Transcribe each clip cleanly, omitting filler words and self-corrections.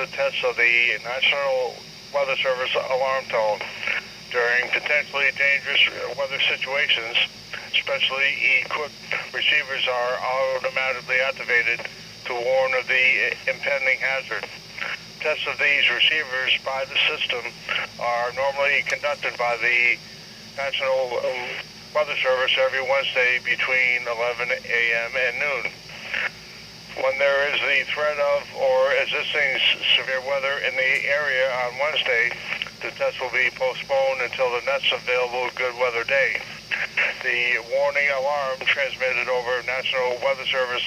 a test of the National Weather Service alarm tone. During potentially dangerous weather situations, specially equipped receivers are automatically activated to warn of the impending hazard. Tests of these receivers by the system are normally conducted by the National Weather Service every Wednesday between 11 a.m. and noon. When there is the threat of or existing severe weather in the area on Wednesday, the test will be postponed until the next available good weather day. The warning alarm transmitted over National Weather Service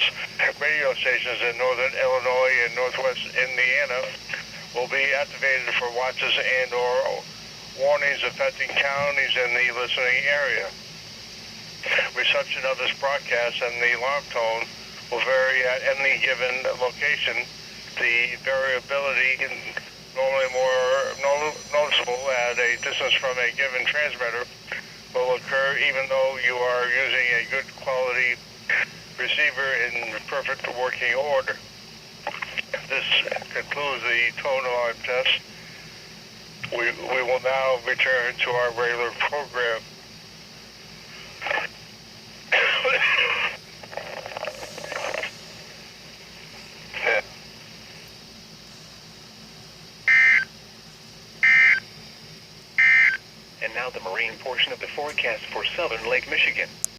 radio stations in northern Illinois and northwest Indiana will be activated for watches and or warnings affecting counties in the listening area. Reception of this broadcast and the alarm tone will vary at any given location. The variability is normally more noticeable at a distance from a given transmitter will occur even though you are using a good quality receiver in perfect working order. This concludes the tone alarm test. We will now return to our regular program. And now the marine portion of the forecast for southern Lake Michigan.